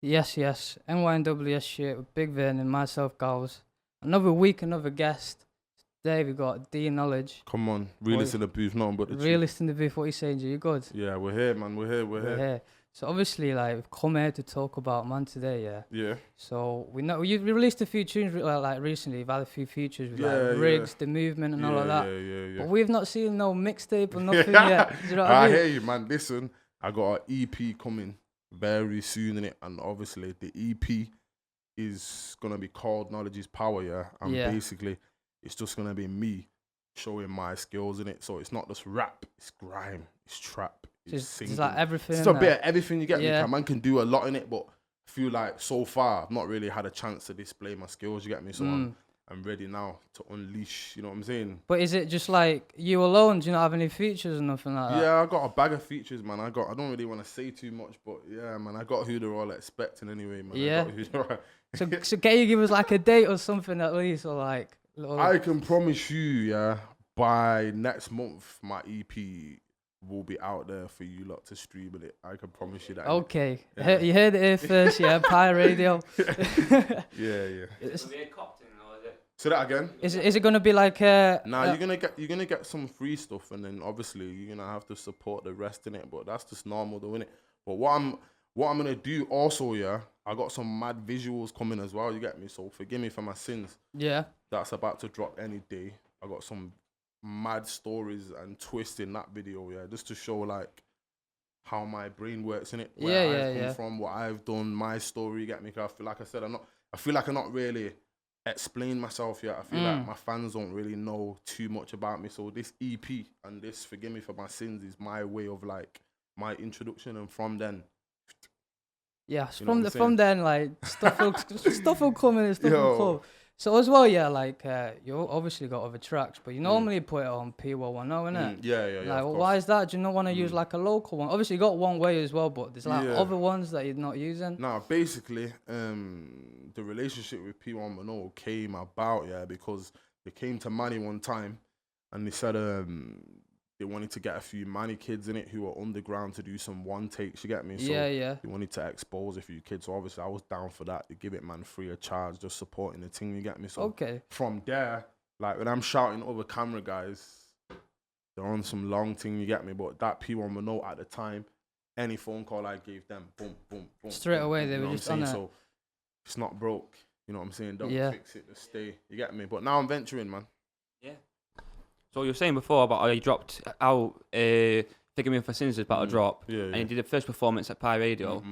Yes, yes. NYNW, yes, shit. With Big Vin and myself, Galvz. Another week, another guest. Today we got D Knowledge. Come on, realist in the booth, nothing but the truth. Realist in the booth, what you saying, G? You good? Yeah, we're here, man. We're here. So obviously, like, we've come here to talk about man today, yeah. Yeah. So we know we released a few tunes like recently. We've had a few features with like Rigs, the movement, and all of that. Yeah. But we've not seen no mixtape or nothing yet. Do you know what I mean? hear you, man. Listen, I got an EP coming very soon in it, and obviously the EP is gonna be called Knowledge is Power, yeah. And basically, it's just gonna be me showing my skills in it. So it's not just rap, it's grime, it's trap, it's singing. It's like everything. It's a bit of everything, you get me? Man can do a lot in it, but I feel like so far I've not really had a chance to display my skills, you get me? So I'm ready now to unleash, you know what I'm saying? But is it just like you alone? Do you not have any features or nothing like that? Yeah, I got a bag of features, man. I don't really want to say too much, but yeah, man, I got who they're all expecting anyway, man. Yeah. I got who they're all... So can you give us like a date or something at least, or like? I can promise you, yeah, by next month, my EP will be out there for you lot to stream it. I can promise you that. Okay, yeah. You heard it here first, yeah. Pie Radio. yeah. Say that again. Is it gonna be like you're gonna get some free stuff, and then obviously you're gonna have to support the rest in it. But that's just normal, though, innit? But what I'm gonna do also, yeah, I got some mad visuals coming as well. You get me? So forgive me for my sins. Yeah. That's about to drop any day. I got some mad stories and twists in that video, yeah, just to show like how my brain works in it. Where I've come from, what I've done, my story. You get me? 'Cause I feel like I'm not really explain myself yet. I feel like my fans don't really know too much about me. So this EP and this Forgive Me for My Sins is my way of like my introduction, and from then. Yeah, from then like stuff will come in and stuff will come. So as well, yeah, like you obviously got other tracks, but you normally put it on P110, innit? Yeah. Like, why is that? Do you not want to use like a local one? Obviously, you got One Way as well, but there's like other ones that you're not using. Nah, basically, the relationship with P110 came about, because they came to Manny one time, and they said they wanted to get a few Manny kids in it who were underground to do some one takes, you get me? So they wanted to expose a few kids. So obviously I was down for that. They give it, man, free of charge, just supporting the thing, you get me? So from there, like when I'm shouting other camera guys, they're on some long thing, you get me? But that P110 at the time, any phone call I gave them, boom. Straight away, they were just on it. So it's not broke, you know what I'm saying? Don't fix it, just stay, you get me? But now I'm venturing, man. Yeah. So you were saying before about how you dropped out Forgive Me for Sins is about to drop, and you did the first performance at Pie Radio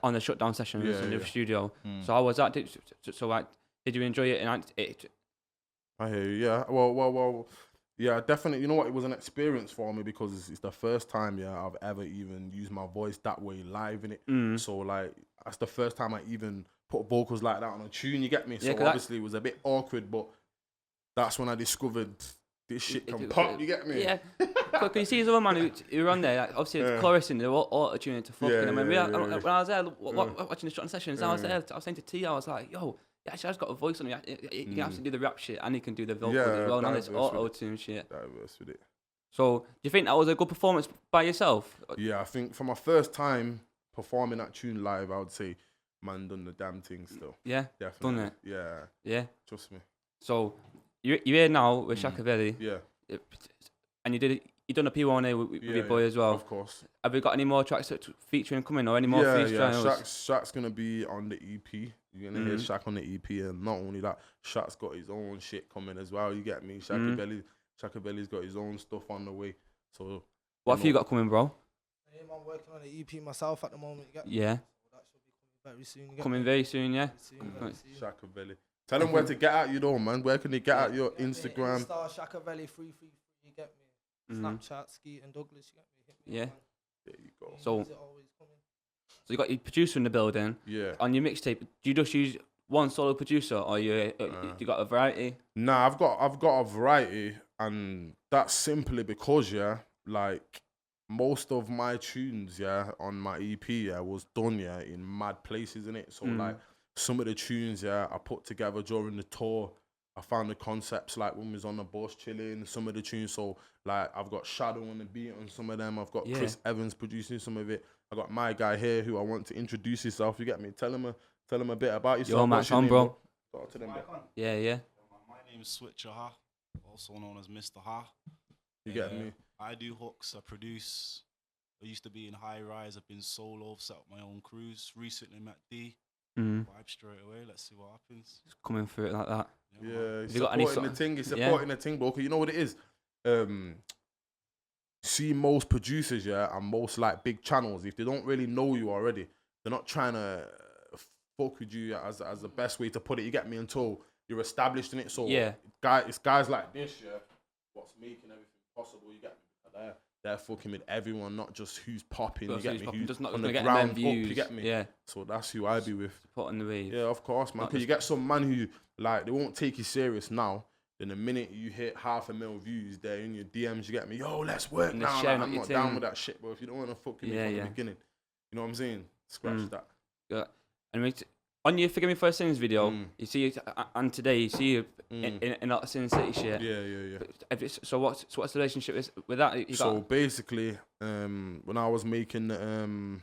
on the shutdown sessions in the studio. So how was that? Did you enjoy it? I hear you, yeah. Well, yeah, definitely. You know what? It was an experience for me because it's the first time, I've ever even used my voice that way live in it. So like, that's the first time I even put vocals like that on a tune, you get me? So obviously it was a bit awkward, but that's when I discovered this shit can pop, you get me? Yeah. Because you see, there's other man who were on there, like, obviously it's chorusing, they're all auto-tuning to fucking. When I was there watching the shotgun sessions, I was saying to T, I was like, yo, he actually has got a voice on him. He can actually do the rap shit and he can do the vocals as well. Now it's auto-tune shit. Diverse with it. So, do you think that was a good performance by yourself? Yeah, I think for my first time performing that tune live, I would say, man, done the damn thing still. Yeah, definitely. Done it. Yeah. Trust me. So, you're here now with Shakaveli. Yeah. And you done a P1A with your boy as well. Of course. Have we got any more tracks featuring coming or any more freestyles? Yeah, Shaq's gonna be on the EP. You're gonna hear Shaq on the EP, and not only that, Shaq's got his own shit coming as well. You get me? Shakaveli's got his own stuff on the way. So what have you got coming, bro? I'm working on the EP myself at the moment. You get me? Yeah. So that should be coming very soon. Coming very soon, yeah. Shakaveli. Tell them where to get at you though, man. Where can they get at your Instagram? Star Shakaveli 333. You get me? Snapchat, Skeet and Douglas. You get me? Hit me yeah. Up, there you go. So you got your producer in the building. Yeah. On your mixtape, do you just use one solo producer, or you got a variety? Nah, I've got a variety, and that's simply because like most of my tunes on my EP was done in mad places in it. So like some of the tunes I put together during the tour. I found the concepts like when we was on the bus chilling, some of the tunes. So like I've got Shadow on the beat on some of them. I've got Chris Evans producing some of it. I got my guy here who I want to introduce yourself. You get me? Tell him a bit about yourself. Yo, Max on, bro. Talk to them. Yeah. My name is Switcher Ha, also known as Mr. Ha. You get me? I do hooks, I produce. I used to be in high rise, I've been solo, set up my own crews. Recently met D. Vibe straight away, let's see what happens. Just coming through it like that. Yeah, he's you got any supporting the thing, he's supporting the thing, bro. Cause you know what it is? See most producers, and most like big channels, if they don't really know you already, they're not trying to fuck with you as the best way to put it, you get me, until you're established in it. So it's guys like this, what's making everything possible, you get me? They're fucking with everyone, not just who's popping, you get me? Who's just not on the ground up, you get me? Yeah. So that's who I be with. Supporting the wave. Yeah, of course, man. Because you get some man who, like, they won't take you serious now. Then the minute you hit 500,000 views, they're in your DMs, you get me? Yo, let's work now. Like, I'm not down with that shit, bro. If you don't want to fuck with me from the beginning, you know what I'm saying? Scratch that. Yeah. And on your Forgive Me for Sins video, you see, and today you see you in that Sin City shit. Yeah. So what's the relationship with that? Basically, when I was making the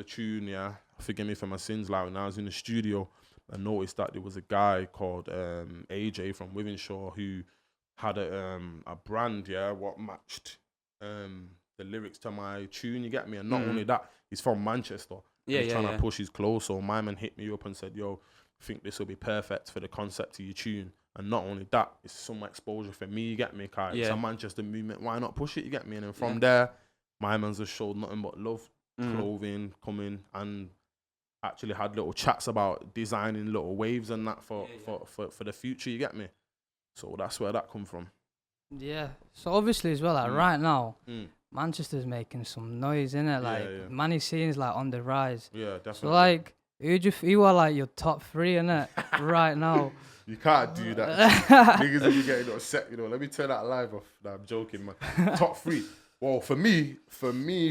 tune, Forgive Me for My Sins, like when I was in the studio, I noticed that there was a guy called AJ from Wivenshaw who had a brand, what matched the lyrics to my tune, you get me? And not only that, he's from Manchester. He's trying to push his clothes. So my man hit me up and said, yo, I think this will be perfect for the concept of your tune. And not only that, it's some exposure for me, you get me? Cause it's a Manchester movement, why not push it, you get me? And then from there, my man's just showed nothing but love, clothing, coming, and actually had little chats about designing little waves and that for the future, you get me? So that's where that come from. Yeah. So obviously as well, like right now, Manchester's making some noise, innit? Like Manny scene's like on the rise. Yeah, definitely. So like, who are like your top 3, innit? Right now. You can't do that. Niggas will be getting upset, you know. Let me turn that live off. Nah, I'm joking, man. Top 3. Well, for me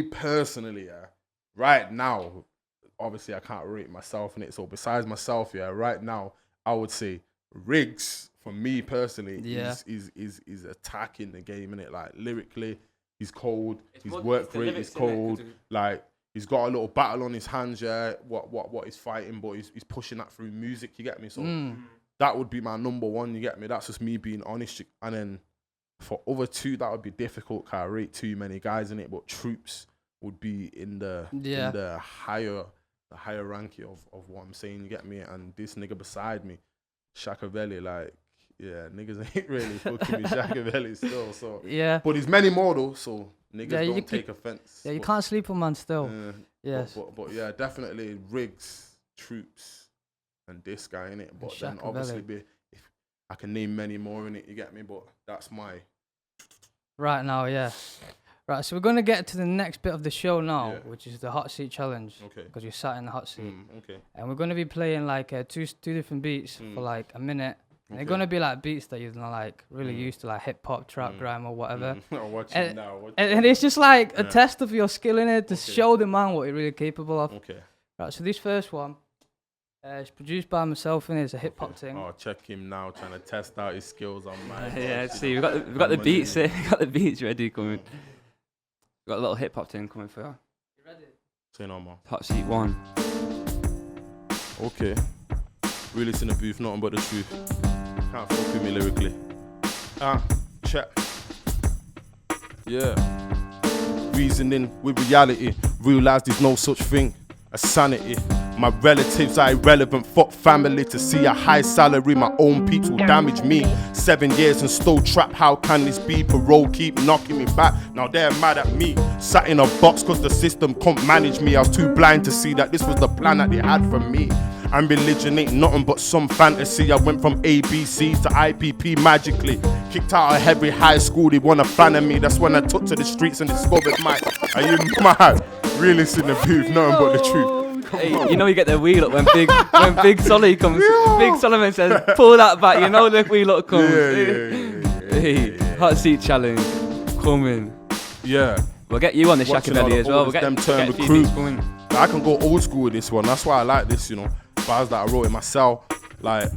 personally, right now, obviously I can't rate myself in it. So besides myself, right now, I would say Riggs, for me personally, is attacking the game, innit? Like lyrically, he's cold. His work rate is cold. Like he's got a little battle on his hands, what he's fighting, but he's pushing that through music, you get me? So that would be my number 1, you get me? That's just me being honest. And then for other 2, that would be difficult, cause I rate too many guys in it, but Troops would be in the higher ranking of what I'm saying, you get me? And this nigga beside me, Shakaveli, like, niggas ain't really fucking with Shakaveli still, so. Yeah. But there's many more though, so niggas don't take offense. Yeah, you can't sleep on man still. Yes. But yeah, definitely Riggs, Troops, and this guy in it. But then obviously if I can name many more in it, you get me? But that's my. Right now, yeah. Right, so we're going to get to the next bit of the show now, which is the hot seat challenge. Okay. Because you're sat in the hot seat. Okay. And we're going to be playing like two different beats for like a minute. And they're going to be like beats that you're like really used to, like hip hop, trap, grime, or whatever. Watch it now. And it's just like a test of your skill in it to show the man what you're really capable of. Okay. Right, so this first one is produced by myself and it's a hip hop thing. Oh, check him now, trying to test out his skills on my. See, we've got the beats here. We've got the beats ready coming. We've got a little hip hop thing coming for you. You ready? Say no more. Hot seat 1. Okay. Realist in the booth, nothing but the truth. Can't fuck with me lyrically. Check. Yeah. Reasoning with reality. Realize there's no such thing as sanity. My relatives are irrelevant, fuck family. To see a high salary, my own peeps will damage me. 7 years and still trapped, how can this be? Parole keep knocking me back, now they're mad at me. Sat in a box cause the system can't manage me. I was too blind to see that this was the plan that they had for me. And religion ain't nothing but some fantasy. I went from ABC to IPP magically. Kicked out of every high school, they want a fan of me. That's when I took to the streets and discovered my. Are you mad? Realist in the booth, nothing but the truth. Hey, you know you get the wheel up when Big Solly comes. Big Solomon says, pull that back. You know the wheel up comes. Hey, hot seat challenge coming. Yeah. We'll get you on the Shakaveli as well. We'll get them turn recruit. I can go old school with this one. That's why I like this, you know. Bars that I wrote in myself, like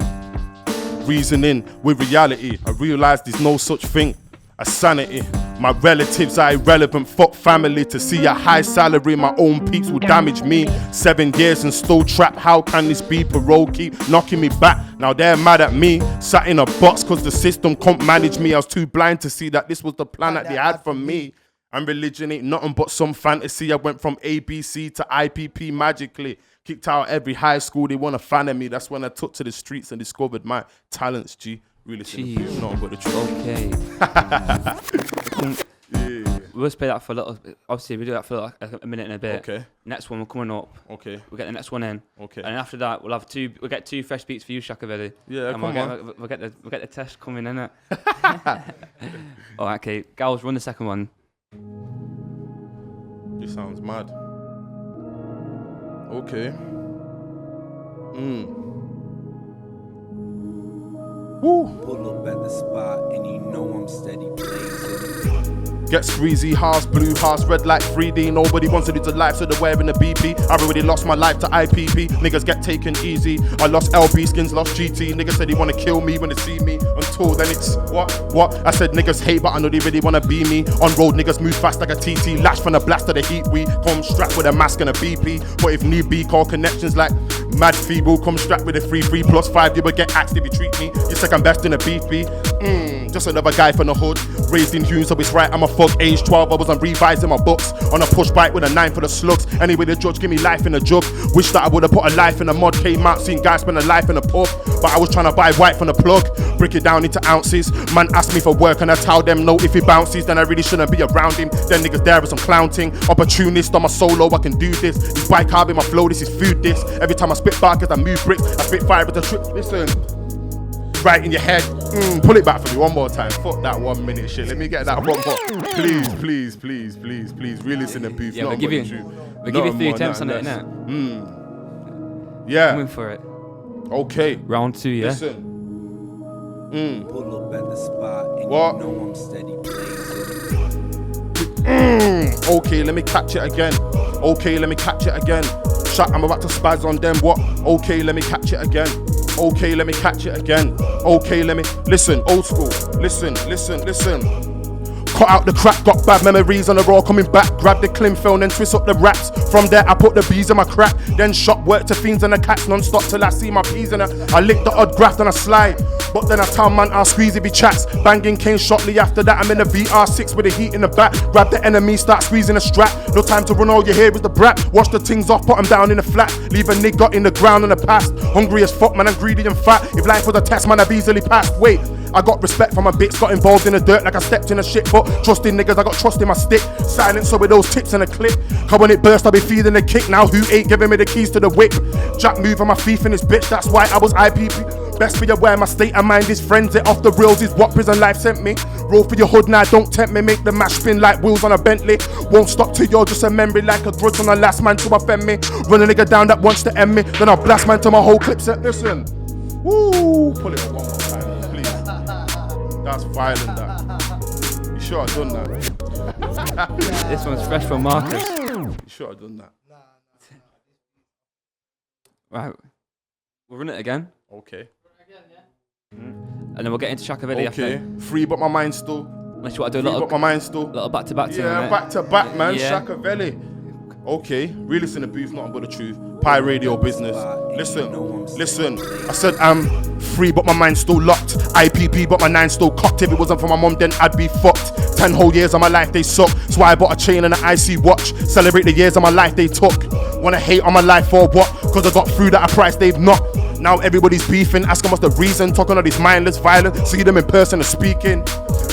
reasoning with reality. I realized there's no such thing as sanity. My relatives are irrelevant, fuck family. To see a high salary, my own peeps will damage me. 7 years and still trapped, how can this be? Parole keep knocking me back, now they're mad at me. Sat in a box cause the system can't manage me. I was too blind to see that this was the plan that they had for me. And religion ain't nothing but some fantasy. I went from ABC to IPP magically. Kicked out every high school, they want a fan of me. That's when I took to the streets and discovered my talents, G. Really simple, nothing but the truth. Okay. We'll play that for a little. Obviously, we do that for like a minute and a bit. Okay. Next one, we're coming up. Okay. We'll get the next one in. Okay. And after that, we'll get 2 fresh beats for you, Shakaveli. Yeah, and come on. We'll get the test coming in it. All right, okay. Galvz, run the second one. This sounds mad. Okay. Woo. Pull up at the spot and you know I'm steady blazing. Get squeezy, house, blue house, red light, 3D. Nobody wants to do to life, so they're wearing a BP. I already lost my life to IPP. Niggas get taken easy. I lost LB skins, lost GT. Niggas said they wanna kill me when they see me. Until then it's what? I said niggas hate, but I know they really wanna be me. On road, niggas move fast like a TT. Lash from the blast of the heat. We come strapped with a mask and a BP. But if need be, call connections like Mad Feeble. Come strapped with a 3 plus 5. You will get axed if you treat me. You second best in a beefy. Just another guy from the hood. Raised in Hume, so it's right, I'm a fuck. Age 12, I was on revising my books. On a push bike with a 9 for the slugs. Anyway, the judge give me life in a jug. Wish that I would have put a life in the mud. Came out, seen guys spend a life in a pub. But I was trying to buy white from the plug. Break it down into ounces. Man asked me for work and I tell them no. If he bounces, then I really shouldn't be around him. Then niggas there with some clownting. Opportunist on my solo, I can do this. This bike carb in my flow, this is food this. Every time I spit barkers, I move bricks. I spit fire with the trip. Listen. Right in your head. Pull it back for me one more time. Fuck that 1 minute shit. Let me get that one more. Please. Realist in the booth. Yeah, we'll give you 3 attempts on it, innit? Yeah. Coming for it. Okay. Round 2, yeah? Listen. Pull up at the spot and What? you know I'm steady blazing. Okay, let me catch it again. Shut, I'm about to spaz on them. What? Okay, let me catch it again. Okay, let me catch it again. Okay, let me listen. Old school. Listen. Cut out the crack, got bad memories on the roll coming back. Grab the clim film, then twist up the raps. From there, I put the bees in my crack. Then shot work to fiends and the cats non-stop till I see my peas in it. I lick the odd graft and I slide. But then I tell man I'll squeeze if he chats. Banging cane shortly after that. I'm in a VR6 with the heat in the back. Grab the enemy, start squeezing the strap. No time to run, all you hear is the brat. Wash the things off, put them down in the flat. Leave a nigga in the ground in the past. Hungry as fuck, man, I'm greedy and fat. If life was a test, man, I've easily passed. Wait, I got respect for my bits. Got involved in the dirt like I stepped in a shit. But trusting niggas, I got trust in my stick. Silence with those tips and a clip. Cause when it burst, I'll be feeding the kick. Now who ain't giving me the keys to the whip? Jack moving my thief in this bitch. That's why I was IPP. Best be aware my state of mind is frenzy. Off the rails is what prison life sent me. Roll for your hood now, don't tempt me. Make the mash spin like wheels on a Bentley. Won't stop till you're just a memory. Like a grudge on the last man to offend me. Run a nigga down that wants to end me. Then I'll blast man to my whole clip set. Listen. Woo. Pull it one more time, please. That's violent, that. You sure I done that? This one's fresh from Marcus. You sure I done that? Right. We'll run it again. Okay. And then we'll get into Shakaveli after. Free but my mind still. Unless you want to do a Free little but my mind still. back-to-back thing. Yeah, back to back, man. Yeah. Shakaveli. Okay, realist in the booth, nothing but the truth. Pie radio business. Listen. I said I'm free, but my mind's still locked. IPP, but my nine's still cocked. If it wasn't for my mum, then I'd be fucked. 10 whole years of my life they suck. That's why I bought a chain and an IC watch. Celebrate the years of my life they took. Wanna hate on my life for what? Cause I got through that a price they've not. Now everybody's beefing, asking what's the reason. Talking all this mindless violence. See them in person and speaking.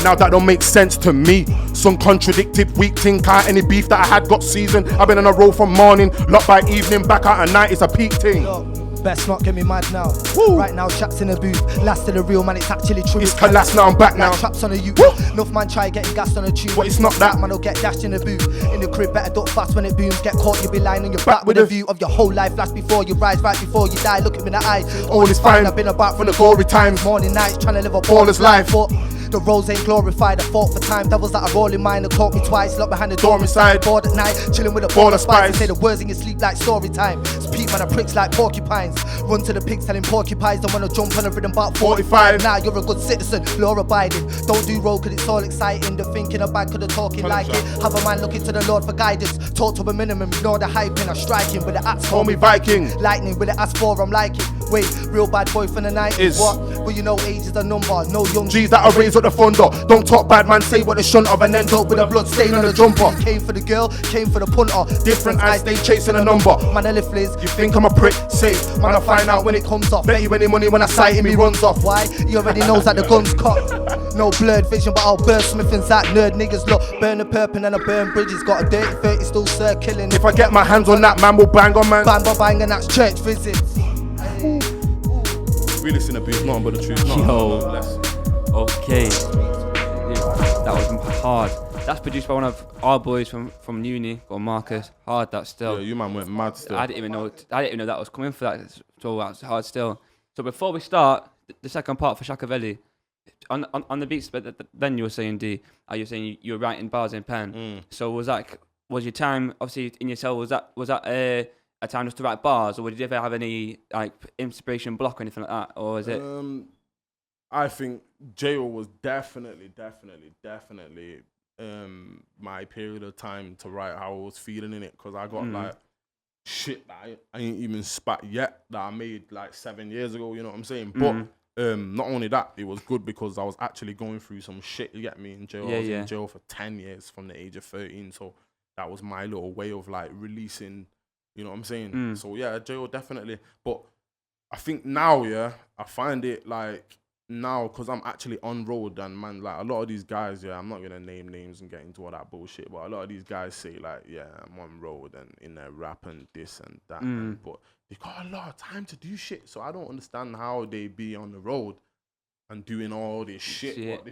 Now that don't make sense to me. Some contradictive weak thing. Can't any beef that I had got seasoned. I've been on a roll from morning, locked by evening, back out at night. It's a peak thing. Best not get me mad now. Woo. Right now, Shaq's in the booth. Last of the real man, it's actually true. It's collapse now, I'm back now. Like traps on a youth. Enough man try getting gassed on a tube. But it's not that. Man will get dashed in the booth. In the crib, better duck fast when it booms. Get caught, you'll be lying on your back with a view of your whole life. Last before you rise, right before you die. Look him in the eye. All is fine. I've been about from the glory times. Morning, nights, trying to live a Baller's life. But The roads ain't glorified, I fought for time. Devils that are rolling mine and caught me twice. Locked behind the door inside, bored at night, chilling with a ball of spice. Say the words in your sleep like story time. Speak man, I pricks like porcupines. Run to the pigs telling porcupines. Don't wanna jump on a rhythm about 45. Nah, you're a good citizen, law abiding. Don't do road cause it's all exciting. The thinking about could the talking like it. Have a man looking to the Lord for guidance. Talk to a minimum, ignore the hyping. I strike him with the axe, call me Viking. Lightning with the ass for, I'm like it. Wait, real bad boy from the 90s. What? Well, you know age is a number. No young G's that are raised with the thunder. Don't talk bad man, say what they shouldn't of, and end up with a blood stain on the jumper. Came for the girl, came for the punter. Different eyes, they chasing a number. Man, I live fliz, you think I'm a prick? Safe, man, I find out when it comes off. Bet you any money when I sight him, he runs off. Why? He already knows that the gun's cocked. No blurred vision, but I'll burst Smith and Zach nerd niggas. Look, burn the perp and then I burn bridges. Got a dirty 30 still circling. If I get my hands on that, man will bang on man. Bang, bang, bang, and that's church visits. We listen to beats, nothing but the truth. Okay. Yeah, that was hard. That's produced by one of our boys from uni, called Marcus. Hard that still. Yeah, you man went mad still. I didn't even know that was coming for that. So that's hard still. So before we start the second part for Shakaveli, on the beats, but then you were saying D, you were saying you were writing bars in pen. So was your time obviously in your cell? Was that a time just to write bars, or did you ever have any like inspiration block or anything like that, or is it? I think jail was definitely my period of time to write how I was feeling in it, because I got like shit that I ain't even spat yet that I made like 7 years ago. You know what I'm saying? But not only that, it was good because I was actually going through some shit. You get me? In jail, I was in jail for 10 years from the age of 13. So that was my little way of like releasing. You know what I'm saying? So yeah, jail definitely. But I think now, I find it like now, because I'm actually on road, and man, like a lot of these guys, I'm not gonna name names and get into all that bullshit, but a lot of these guys say like, I'm on road and in their rap and this and that, but they got a lot of time to do shit. So I don't understand how they be on the road and doing all this shit.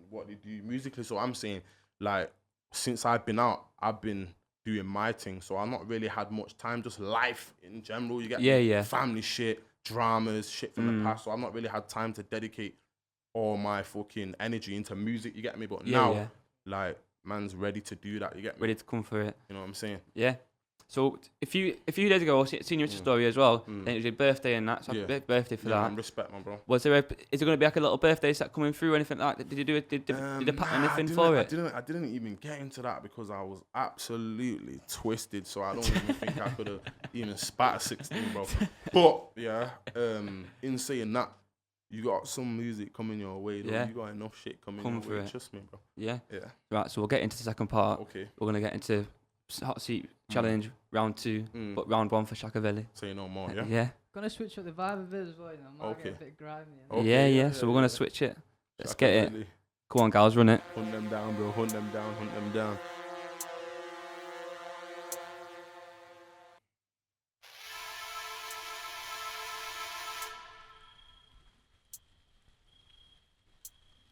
What they do musically. So I'm saying, like, since I've been out, I've been doing my thing, so I've not really had much time, just life in general. You get me? Family shit, dramas, shit from the past. So I've not really had time to dedicate all my fucking energy into music. You get me? But now, like, man's ready to do that. You get me? Ready to come for it. You know what I'm saying? Yeah. So a few days ago, I seen your story as well. And it was your birthday and that. So happy birthday for that. Man, respect, man, bro. Is there going to be like a little birthday set coming through or anything like that? Did you do it? Did you pattern anything for it? I didn't even get into that because I was absolutely twisted. So I don't even think I could have even spat a 16, bro. But in saying that, you got some music coming your way, though. You got enough shit coming your way. Trust me, bro. Yeah. Right. So we'll get into the second part. Okay. We're gonna get into Hot Seat Challenge round 2, but round 1 for Shakaveli. Say no more, Gonna switch up the vibe a bit as well, you know. Might get a bit grimy. Okay, so we're gonna switch it. Let's get it. Go on, Galvz, run it. Hunt them down, bro. Hunt them down. Hunt them down.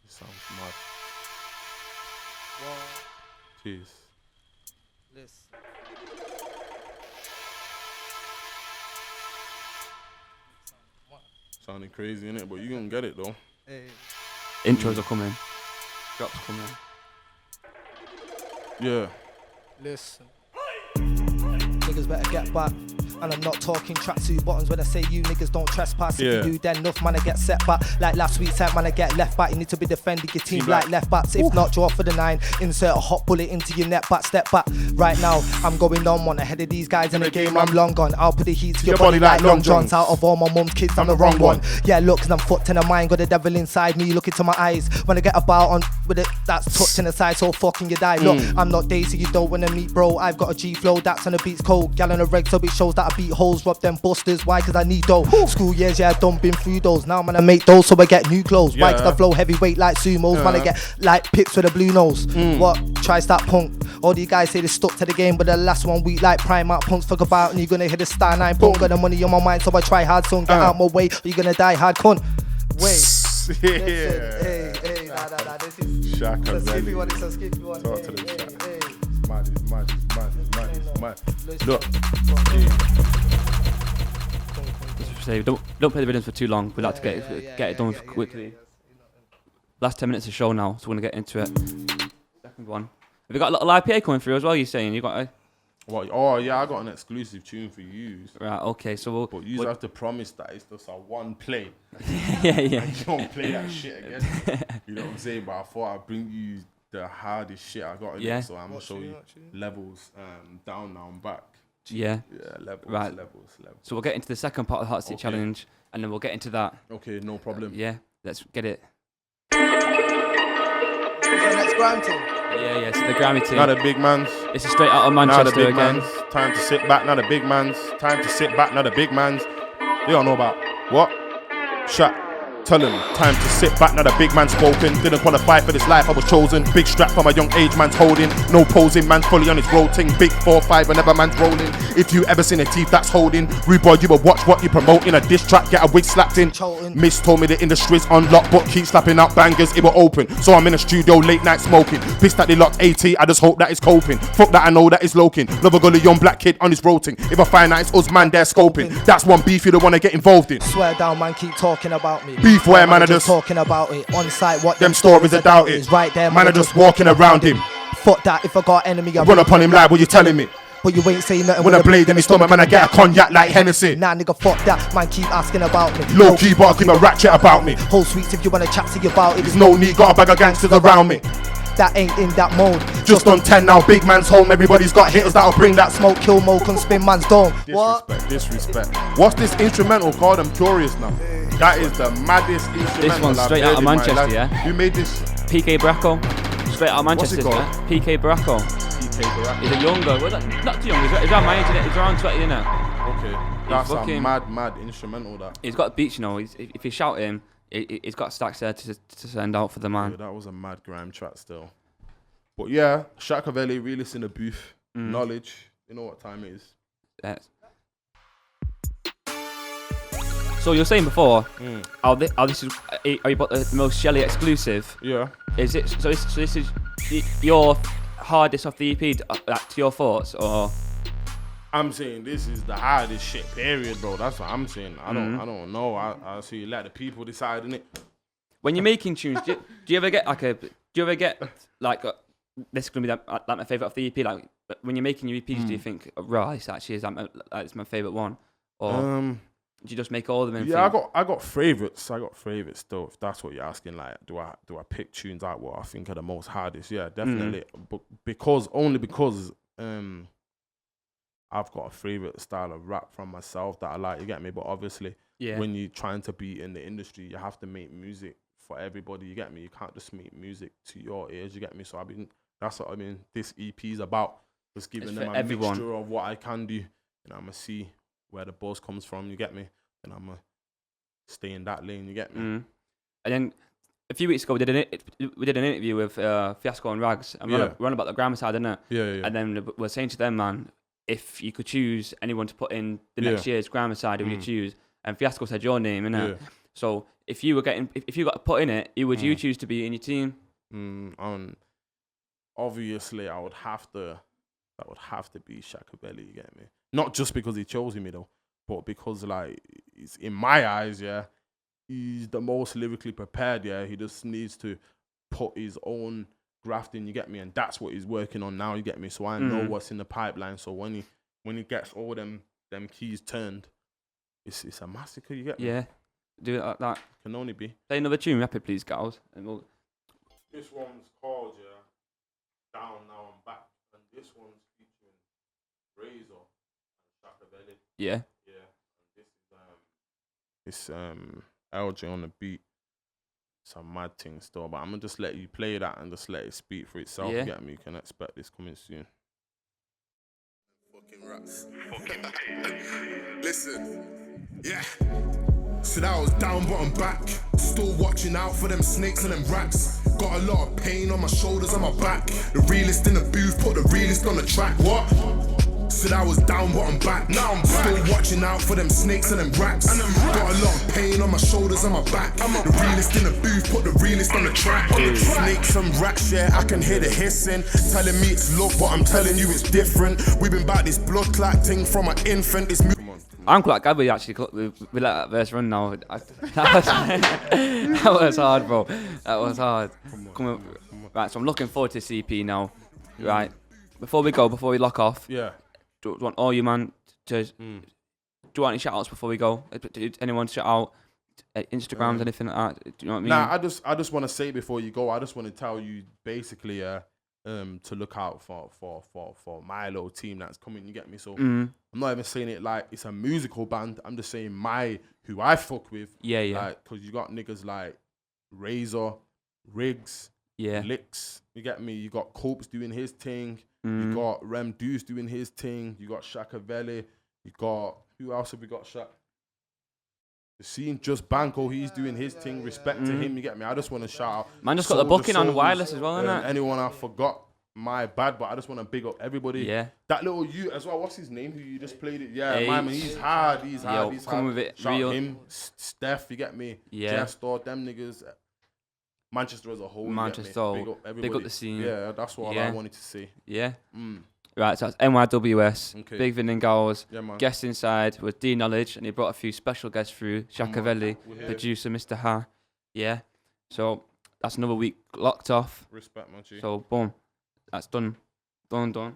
This sounds mad. Jeez. Listen. Sounding crazy, innit? But you gonna get it though. Hey. Intros are coming. Drops coming. Yeah. Listen. Niggas better get back. And I'm not talking tracksuit buttons when I say you niggas don't trespass. If you do, then enough man I get set back. Like last week's time, man I get left back. You need to be defending your team like left backs. If not, draw for the 9. Insert a hot bullet into your neck back. Step back. Right now, I'm going on one ahead of these guys in the game. I'm long gone. I'll put the heat to your body like Long Johns. Out of all my mum's kids, I'm the wrong one. Yeah, look, cause I'm fucked in the mind. Got the devil inside me. Look into my eyes. When I get about on with it, that's tucked in the side, so fucking you die. Look, I'm not Daisy, you don't wanna meet, bro. I've got a G flow, that's on the beats cold. Gal on the reg, so it shows that I beat holes, rob them busters. Why? Cause I need dough. School years, I done been through those. Now man I make those, so I get new clothes. Why? Cause I flow heavyweight like sumos. Man I get like pips with a blue nose. What? Try start punk. All these guys say they stuck to the game, but the last 1 week like Primark punks fuck about, and you're gonna hit a star 9 boom. Got the money on my mind, so I try hard, son. Get out my way, or you're gonna die hard, cunt. Wait. Hey, nah, this is Shakaveli. It's a skippy one, it's a skippy one. Talk to the chat. Mad. Look. Say, don't play the rhythms for too long. We like to get it done quickly. last 10 minutes of the show now, so we're going to get into it. Second one. Have you got a little IPA coming through as well, you're saying? You got a... What? Oh, yeah, I got an exclusive tune for you. Right, okay, so But you have to promise that it's just a one play. yeah. You don't play that shit again. You know what I'm saying? But I thought I'd bring you the hardest shit I got in it, so I'm going to show you levels down, now, and back. Yeah. Yeah, levels, right. levels. So we'll get into the second part of the Hot Seat Challenge, and then we'll get into that. Okay, no problem. Yeah, let's get it. Next grime team. Yeah, so the Grammy team. Now the big man's. This is straight out of Manchester now the big again. man's. Time to sit back, now the big man's. Time to sit back, now the big man's. You don't know about what? Shut. Tell him, time to sit back, now the big man's spoken. Didn't qualify for this life, I was chosen. Big strap from a young age, man's holding. No posing, man's fully on his roting. Big 4-5 whenever man's rolling. If you ever seen a teeth that's holding, rude boy, you will watch what you promoting. A diss track, get a wig slapped in. Miss told me the industry's unlocked, but keep slapping out bangers, it will open. So I'm in the studio late night smoking. Pissed that they locked AT, I just hope that it's coping. Fuck that, I know that it's loking. Love a gully young black kid on his roting. If I find that it's us, man, they're scoping. That's one beef you don't wanna get involved in. Swear down, man, keep talking about me. Beef where man are just talking about it. On site, what them stories are doubted. Is right there, man are just walking around him. Fuck that, if I got enemy, I run upon him like what you telling me. But you ain't saying nothing with a blade in his stomach, man, I get a cognac like Hennessy. Nah, nigga, fuck that, man, keep asking about me. Low key, but I keep a ratchet about me. Whole sweets if you wanna chat to you about it. There's no need, got a bag of gangsters around me. That ain't in that mode. Just on 10 now, big man's home. Everybody's got hitters that'll bring that smoke, kill, mo, can spin man's dome. Disrespect. What's this instrumental called? I'm curious now. That is the maddest instrumental. This one's straight out of Manchester, yeah? Who made this? PK Bracco. Straight out of Manchester, yeah? PK Bracco. He's a younger, well, not too young, he's around my age, isn't it? He's around 20, innit? Okay. That's a mad instrumental, that. He's got beats, you know. If you shout him, he's got stacks there to send out for the man. Yeah, that was a mad grime track still. But yeah, Shakaveli, realist in the booth. Knowledge. You know what time it is. Yes. So you were saying before, how this is, are you about the most Shelly exclusive? Yeah. Is it? So this is your hardest off the EP, to your thoughts, or? I'm saying this is the hardest shit, period, bro. That's what I'm saying. I don't know. I see let the people decide, innit? When you're making tunes, do you ever get this is gonna be like my favorite off the EP? Like when you're making your EPs, do you think, right, this actually is it's my favorite one, or do you just make all of them? And yeah, I got favorites. I got favorites still. If that's what you're asking, like, do I pick tunes out what I think are the most hardest? Yeah, definitely. But because I've got a favorite style of rap from myself that I like. You get me? But obviously, when you're trying to be in the industry, you have to make music for everybody. You get me? You can't just make music to your ears. You get me? So that's what I mean. This EP is about just giving them a mixture of what I can do, and I'm gonna see where the buzz comes from. You get me? And I'm gonna stay in that lane. You get me? And then a few weeks ago, we did an interview with Fiasco and Rags, and we're on about the grammar side, isn't it? Yeah. And then we're saying to them, man, if you could choose anyone to put in the next year's grammar side, who would you choose? And Fiasco said your name, innit? Yeah. So if you got to put in it, who would you choose to be in your team? Obviously, that would have to be Shakaveli. You get me? Not just because he chose me though, but because like it's in my eyes, he's the most lyrically prepared. Yeah, he just needs to put his own graft in. You get me? And that's what he's working on now. You get me? So I know what's in the pipeline. So when he gets all them keys turned, it's a massacre. You get me? Yeah, do it like that. Can only be. Play another tune, rapid, please, Galvz. And we'll. This one's called Down Now I'm Back, and this one's featuring Razor and Shakaveli. Yeah. Yeah. And this is LJ on the beat. It's a mad thing still, but I'm gonna just let you play that and just let it speak for itself. Yeah. You get me? You can expect this coming soon. Fucking rats. Listen. Yeah. So that was down, bottom, back. Still watching out for them snakes and them rats. Got a lot of pain on my shoulders and my back. The realist in the booth, put the realist on the track. What? So that was down, bottom, back. Now I'm still watching out for them snakes and them rats. Got a lot of pain on my shoulders and my back. The realist in the booth, put the realist on the track. Snakes and rats, yeah, I can hear the hissing. Telling me it's love, but I'm telling you it's different. We've been about this blood clot thing from an infant. It's Come I'm quite glad we actually we let that verse run now. That was hard, bro. That was hard. Come on. Right, so I'm looking forward to CP now. Right, before we lock off. Yeah. Do you want all you man to? Do you want any shout outs before we go? Anyone shout out? Instagrams, anything like that? Do you know what I mean? Nah, I just want to say before you go, I just want to tell you basically, to look out for my little team that's coming. You get me? So I'm not even saying it like it's a musical band. I'm just saying who I fuck with. Yeah. Like, cause you got niggas like Razor, Riggs, Licks. You get me? You got Copes doing his thing. You got Rem Deuce doing his thing. You got Shakaveli. You got who else have we got? Seeing Just Banco, he's doing his thing. Respect to him, you get me? I just want to shout out. Man, just got the booking on wireless as well, innit? Anyone I forgot, my bad, but I just want to big up everybody. Yeah. That little you as well, what's his name? Who you just played it? Yeah, man, he's hard. He's hard. Come with it. Shout Real. him, Steph, you get me? Yeah. Jester, them niggas. Manchester as a whole. Manchester, big up everybody. big up the scene. Yeah, that's what I wanted to see. Yeah. Right, so that's NYWS, Okay. Big Vin and Galvz. Yeah, man. Guest inside was D Knowledge, and he brought a few special guests through. Shakaveli, producer Mr. Ha. Yeah. So that's another week locked off. Respect, man. G. So boom, that's done. Done.